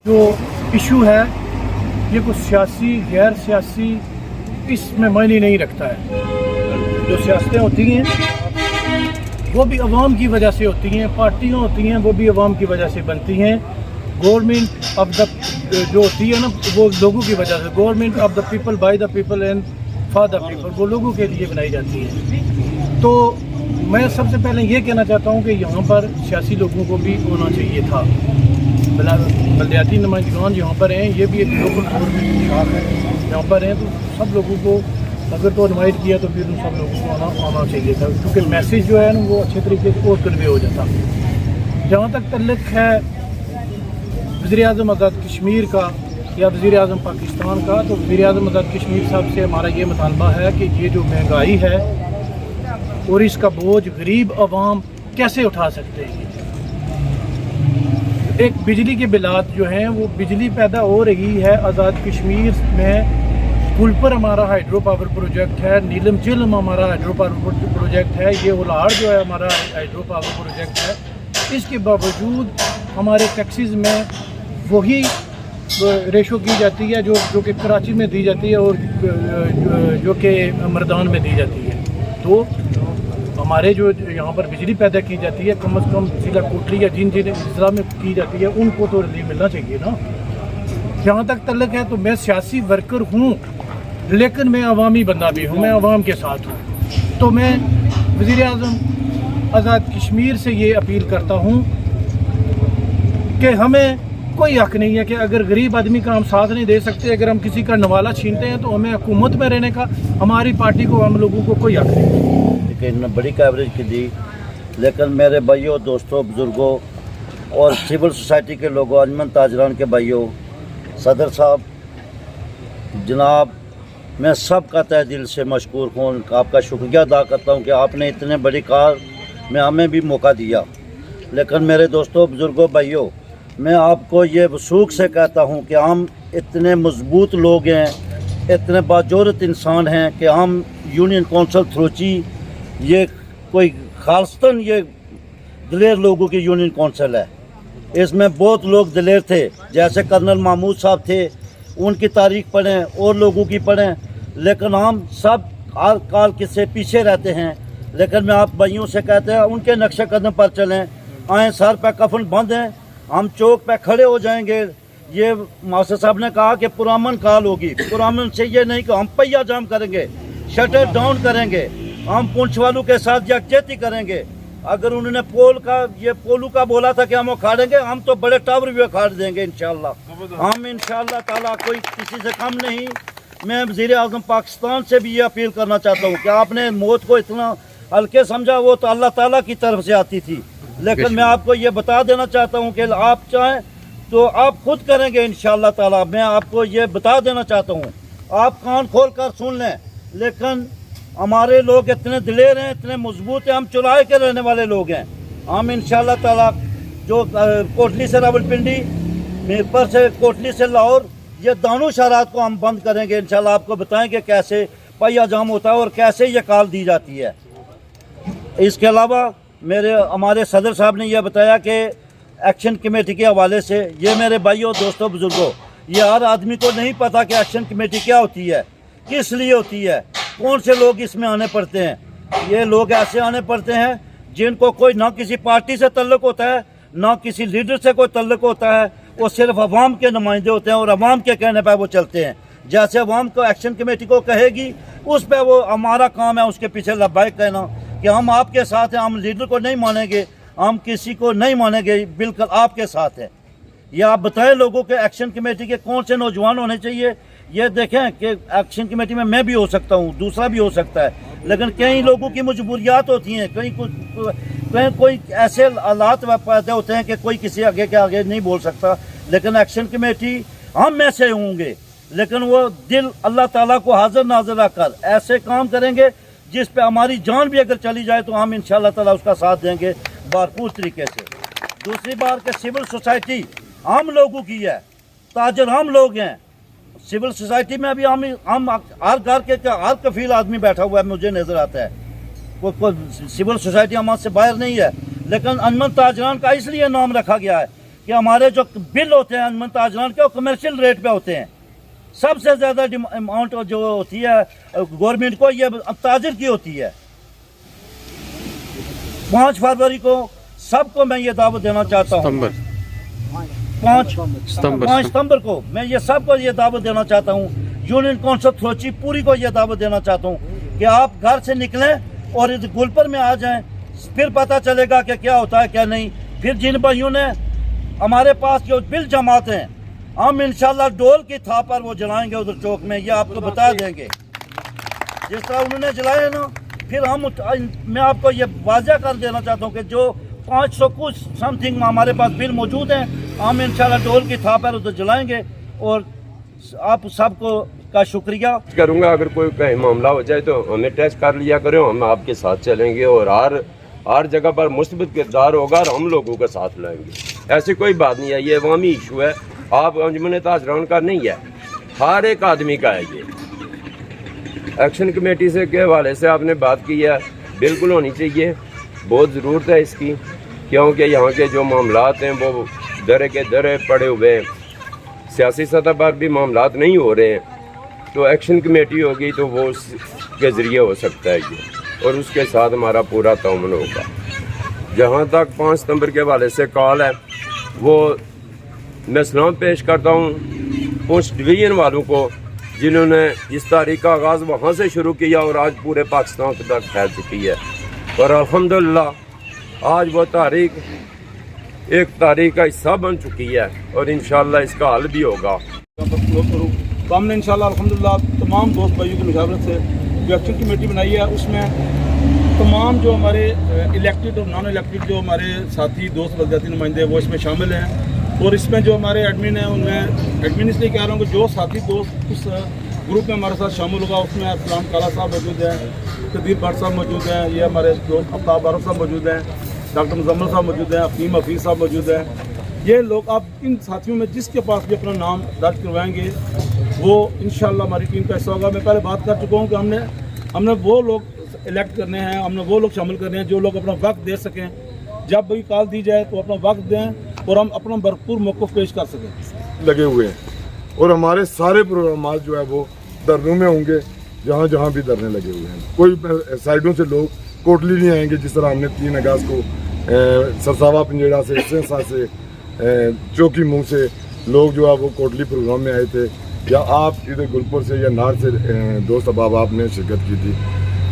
जो इशू है ये कुछ सियासी गैर सियासी इसमें मायने नहीं रखता है। जो सियासतें होती हैं वो भी अवाम की वजह से होती हैं, पार्टियां होती हैं वो भी अवाम की वजह से बनती हैं। गवर्नमेंट ऑफ द जो होती है ना वो लोगों की वजह से, government of the people by the people and for the people, वो लोगों के लिए बनाई जाती है। तो मैं सबसे पहले ये कहना चाहता हूँ कि यहाँ पर सियासी लोगों को भी होना चाहिए था। बलदियाती नुमाइंदगान यहाँ पर हैं, ये भी एक लोकल गवर्नमेंट की शाख है, यहाँ पर हैं, तो सब लोगों को अगर तो इन्वाइट किया तो फिर उन सब लोगों को आना चाहिए था, क्योंकि मैसेज जो है ना वो अच्छे तरीके से और कन्वे हो जाता। जहाँ तक तल्लुक़ है वज़ीर-ए-आज़म आज़ाद कश्मीर का या वज़ीर-ए-आज़म पाकिस्तान का, तो वज़ीर-ए-आज़म आज़ाद कश्मीर साहब से हमारा ये मुतालबा है कि ये जो महंगाई है और इसका बोझ गरीब आवाम कैसे उठा सकते हैं। एक बिजली के बिलात जो हैं वो बिजली पैदा हो रही है आज़ाद कश्मीर में, पुल पर हमारा हाइड्रो पावर प्रोजेक्ट है, नीलम चिलम हमारा हाइड्रो पावर प्रोजेक्ट है, ये उलाड़ जो है हमारा हाइड्रो पावर प्रोजेक्ट है। इसके बावजूद हमारे टैक्सीज़ में वही रेशो की जाती है जो कि कराची में दी जाती है और जो कि मर्दान में दी जाती है। तो हमारे जो यहाँ पर बिजली पैदा की जाती है कम से कम ज़िला कोटली या जिन जिन अजला में की जाती है उनको तो रिलीफ मिलना चाहिए ना। जहाँ तक तल्लुक़ है तो मैं सियासी वर्कर हूँ लेकिन मैं अवामी बंदा भी हूँ, मैं अवाम के साथ हूँ। तो मैं वज़ीर-ए-आज़म आज़ाद कश्मीर से ये अपील करता हूँ कि हमें कोई हक़ नहीं है कि अगर गरीब आदमी का हम साथ नहीं दे सकते, अगर हम किसी का नवाला छीनते हैं तो हमें हुकूमत में रहने का, हमारी पार्टी को, हम लोगों को कोई हक़ नहीं। लेकिन बड़ी कवरेज की दी, लेकिन मेरे भाइयों, दोस्तों, बुज़ुर्गों और सिविल सोसाइटी के लोगों, अंजुमन ताजरान के भाइयों, सदर साहब, जनाब, मैं सब का तहे दिल से मशकूर हूँ, आपका शुक्रिया अदा करता हूँ कि आपने इतने बड़ी कार में हमें भी मौका दिया। लेकिन मेरे दोस्तों, बुज़ुर्गों, भाइयों, मैं आपको ये वसूख से कहता हूँ कि हम इतने मजबूत लोग हैं, इतने बाजोरत इंसान हैं कि हम यूनियन कौंसल थ्रोची ये कोई खासतन ये दिलेर लोगों की यूनियन कौंसल है। इसमें बहुत लोग दिलेर थे, जैसे कर्नल महमूद साहब थे, उनकी तारीख पढ़ें और लोगों की पढ़ें, लेकिन हम सब काल किससे पीछे रहते हैं। लेकिन मैं आप भाइयों से कहते हैं उनके नक्शे कदम पर चलें, आएँ, सर पर कफन बांधें, हम चौक पे खड़े हो जाएंगे। ये मास्टर साहब ने कहा कि पुरामन काल होगी, पुरामन से ये नहीं कि हम पहिया जाम करेंगे, शटर डाउन करेंगे, हम पुंछ वालों के साथ यकजहती करेंगे। अगर उन्होंने पोलू का बोला था कि हम उखाड़ेंगे, हम तो बड़े टावर भी उखाड़ देंगे इंशाल्लाह। हम इंशाल्लाह ताला कोई किसी से कम नहीं। मैं वज़ीर-ए-आज़म पाकिस्तान से भी ये अपील करना चाहता हूँ कि आपने मौत को इतना हल्के समझा, वो तो अल्लाह ताला की तरफ से आती थी। लेकिन मैं आपको ये बता देना चाहता हूँ कि आप चाहें तो आप खुद करेंगे इंशाल्लाह ताला। मैं आपको ये बता देना चाहता हूँ, आप कान खोल कर सुन लें। लेकिन हमारे लोग इतने दिलेर हैं, इतने मजबूत हैं, हम चुराए के रहने वाले लोग हैं। हम इंशाल्लाह ताला जो कोटली से रावलपिंडी, मीरपुर से कोटली से लाहौर, ये दोनों शहरात को हम बंद करेंगे इंशाल्लाह। आपको बताएंगे कैसे पहिया जाम होता है और कैसे ये कॉल दी जाती है। इसके अलावा हमारे सदर साहब ने यह बताया कि एक्शन कमेटी के हवाले से, ये मेरे भाइयों, दोस्तों, बुजुर्गों, ये हर आदमी को नहीं पता कि एक्शन कमेटी क्या होती है, किस लिए होती है, कौन से लोग इसमें आने पड़ते हैं। ये लोग ऐसे आने पड़ते हैं जिनको कोई ना किसी पार्टी से तल्लुक़ होता है, ना किसी लीडर से कोई तल्लुक़ होता है, वो सिर्फ अवाम के नुमाइंदे होते हैं और अवाम के कहने पर वो चलते हैं। जैसे अवाम को एक्शन कमेटी को कहेगी उस पर वो, हमारा काम है उसके पीछे लब्बाइक कहना कि हम आपके साथ हैं, हम लीडर को नहीं मानेंगे, हम किसी को नहीं मानेंगे, बिल्कुल आपके साथ है। ये आप बताएं लोगों के एक्शन कमेटी के कौन से नौजवान होने चाहिए। ये देखें कि एक्शन कमेटी में मैं भी हो सकता हूँ, दूसरा भी हो सकता है, लेकिन कई लोगों की मजबूरियात होती हैं, कहीं कोई ऐसे हालात पैदा होते हैं कि कोई किसी आगे के आगे नहीं बोल सकता। लेकिन एक्शन कमेटी हम में से होंगे, लेकिन वो दिल अल्लाह ताला को हाजिर नाजिर रखकर ऐसे काम करेंगे जिस पे हमारी जान भी अगर चली जाए तो हम इंशाल्लाह ताला उसका साथ देंगे भरपूर तरीके से। दूसरी बात कि सिविल सोसाइटी हम लोगों की है, ताजर हम लोग हैं। सिविल सोसाइटी में अभी हम हर घर के हर कफील आदमी बैठा हुआ है, मुझे नज़र आता है। कोई सिविल सोसाइटी हमारे से बाहर नहीं है, लेकिन अंजुमन ताजरान का इसलिए नाम रखा गया है कि हमारे जो बिल होते हैं अंजुमन ताजरान के वो कमर्शियल रेट पे होते हैं। सबसे ज़्यादा अमाउंट जो होती है गवर्नमेंट को ये ताजिर की होती है। 5 फरवरी को सबको मैं ये दावत देना चाहता हूँ, 5 सितंबर को मैं ये सबको ये दावत देना चाहता हूँ, यूनियन काउंसिल थ्रोची पूरी को ये दावत देना चाहता हूँ कि आप घर से निकलें और इस गुलपर में आ जाएं, फिर पता चलेगा कि क्या होता है क्या नहीं। फिर जिन भाइयों ने हमारे पास जो बिल जमाते हैं हम इंशाल्लाह डोल की थाप पर वो जलाएंगे उधर चौक में, ये आपको बता देंगे। जिस तरह उन्होंने जलाए ना, फिर मैं आपको ये वाज़ह कर देना चाहता हूँ कि जो 500 कुछ समथिंग हमारे पास बिल मौजूद हैं, हम इंशाल्लाह डोल की थाप पर उधर जलाएंगे। और आप सबको का शुक्रिया करूँगा। अगर कोई कहीं मामला हो जाए तो हमें टेस्ट कर लिया करें, हम आपके साथ चलेंगे और हर जगह पर मुस्बत किरदार होगा और हम लोगों का साथ लाएंगे। ऐसी कोई बात नहीं है, ये अवामी इशू है, आप अंजुमन ताजरान का नहीं है, हर एक आदमी का है। ये एक्शन कमेटी से के हवाले से आपने बात की है, बिल्कुल होनी चाहिए, बहुत ज़रूरत है इसकी, क्योंकि यहाँ के जो मामलात हैं वो दरे के दरे पड़े हुए हैं, सियासी सतह पर भी मामलात नहीं हो रहे हैं, तो एक्शन कमेटी होगी तो वो उसके ज़रिए हो सकता है ये, और उसके साथ हमारा पूरा ताउन होगा। जहाँ तक 5 सितंबर के हवाले से कॉल है, वो मैं सलाम पेश करता हूँ पुंछ डिवीज़न वालों को जिन्होंने इस तारीख का आगाज़ वहाँ से शुरू किया और आज पूरे पाकिस्तान तक फैल चुकी है। और अल्हम्दुलिल्लाह आज वो तारीख एक तारीख का हिस्सा बन चुकी है और इंशाअल्लाह इसका हल भी होगा। तो हमने इंशाअल्लाह अल्हम्दुलिल्लाह तमाम दोस्त भाइयों की मुशावरत से जो एक्शन कमेटी बनाई है, उसमें तमाम जो हमारे इलेक्टेड और नॉन इलेक्टेड जो हमारे साथी दोस्त बलदियाती नुमाइंदे वो इसमें शामिल हैं। और इसमें जो हमारे एडमिन हैं, उनमें एडमिन इसलिए कह रहा हूँ कि जो साथी दोस्त उस ग्रुप में हमारे साथ शामिल होगा उसमें फलाम काला साहब मौजूद हैं, कदीर भट्ट साहब मौजूद हैं, ये हमारे दोस्त आफ्ताब आरफ साहब मौजूद हैं, डॉक्टर मुजम्मल साहब मौजूद हैं, अफीम हफीज़ साहब मौजूद हैं। ये लोग आप इन साथियों में जिसके पास भी अपना नाम दर्ज करवाएंगे वो इंशाअल्लाह हमारी टीम का हिस्सा होगा। मैं पहले बात कर चुका हूँ कि हमने वो लोग इलेक्ट करने हैं, हमने वो लोग शामिल करने हैं जो लोग अपना वक्त दे सकें। जब भी कॉल दी जाए तो अपना वक्त दें और हम अपना भरपूर मौक़िफ़ पेश कर सकें। लगे हुए हैं और हमारे सारे प्रोग्राम जो है वो धरनों में होंगे, जहाँ जहाँ भी धरने लगे हुए हैं। कोई साइडों से लोग कोटली नहीं आएंगे, जिस तरह हमने 3 अगस्त को सरसावा पिंजेड़ा से, सेंसा से, चौकी मुंह से लोग जो है वो कोटली प्रोग्राम में आए थे, या आप इधर गुलपुर से या नार से दोस्त अहबाब आपने शिरकत की थी।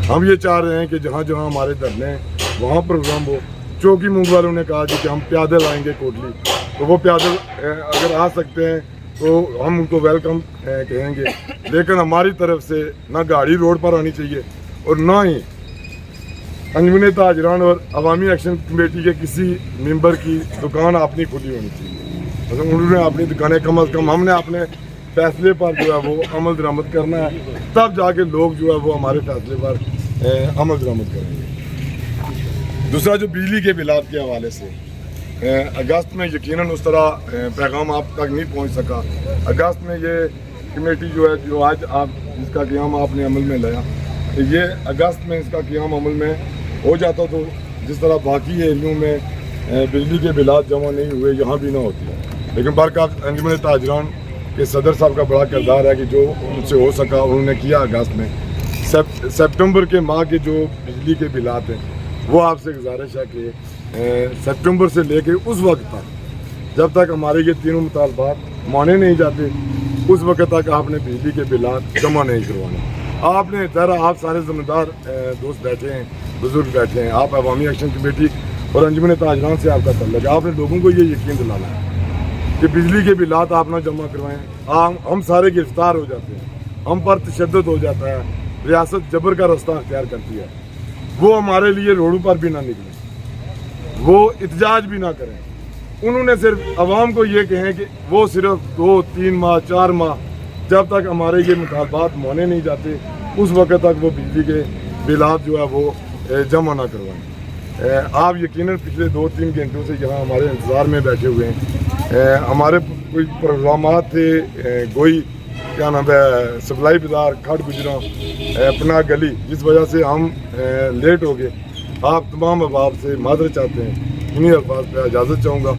हम ये चाह रहे हैं कि जहाँ जहाँ हमारे धरने हैं वहाँ प्रोग्राम हो। चौकी मुंह वालों ने कहा कि हम पैदल आएंगे कोटली, तो वो पैदल अगर आ सकते हैं तो हम उनको वेलकम कहेंगे, लेकिन हमारी तरफ से ना गाड़ी रोड पर आनी चाहिए और ना ही अंजुमन ताजरान और अवामी एक्शन कमेटी के किसी मेंबर की दुकान अपनी खुली होनी चाहिए। मतलब उन्होंने अपनी दुकानें कम अज़ कम, हमने अपने फैसले पर जो है वो अमल दरामद करना है, तब जाके लोग जो है वो हमारे फैसले पर अमल दरामद करेंगे। दूसरा जो बिजली के बिलात के हवाले से अगस्त में यकीनन उस तरह पैगाम आप तक नहीं पहुंच सका। अगस्त में ये कमेटी जो है, जो आज आप जिसका क़याम आपने अमल में लाया, ये अगस्त में इसका क़याम अमल में हो जाता तो जिस तरह बाकी एरियों में बिजली के बिलात जमा नहीं हुए, यहाँ भी ना होती है। लेकिन बरकत अंजुमन ताजरान के सदर साहब का बड़ा किरदार है कि जो उनसे हो सका उन्होंने किया। अगस्त में सितंबर के माह के जो बिजली के बिलात हैं वो आपसे गुजारिश है कि सितंबर से लेके उस वक्त तक जब तक हमारे ये तीनों मुतालबात माने नहीं जाते, उस वक्त तक आपने बिजली के बिलात जमा नहीं करवाना। आपने जरा आप सारे ज़िम्मेदार दोस्त बैठे हैं, बुजुर्ग बैठे हैं, आप अवामी एक्शन कमेटी और अंजुमन ताजरान से आपका तल्लुक़ है। आपने लोगों को ये यकीन दिलाना है कि बिजली के बिलात आप ना जमा करवाएँ। हम सारे गिरफ्तार हो जाते हैं, हम पर तशद्दुद हो जाता है, रियासत जबर का रास्ता अख्तियार करती है। वो हमारे लिए रोडों पर भी ना निकलें, वो इतजाज भी ना करें। उन्होंने सिर्फ आवाम को ये कहें कि वो सिर्फ 2, 3 माह, 4 माह जब तक हमारे ये मुतालबात माने नहीं जाते उस वक्त तक वो बिजली के बिलात जो है वो जमा ना करवाएं। आप यकीनन पिछले 2-3 घंटों से यहाँ हमारे इंतज़ार में बैठे हुए हैं। हमारे कोई प्रोग्रामात थे, कोई क्या नाम है, सप्लाई बाज़ार, खड़ गुजरा, अपना गली, जिस वजह से हम लेट हो गए। आप तमाम अहबाब से मादर चाहते हैं, इन्हीं अल्फाज पर इजाज़त चाहूँगा।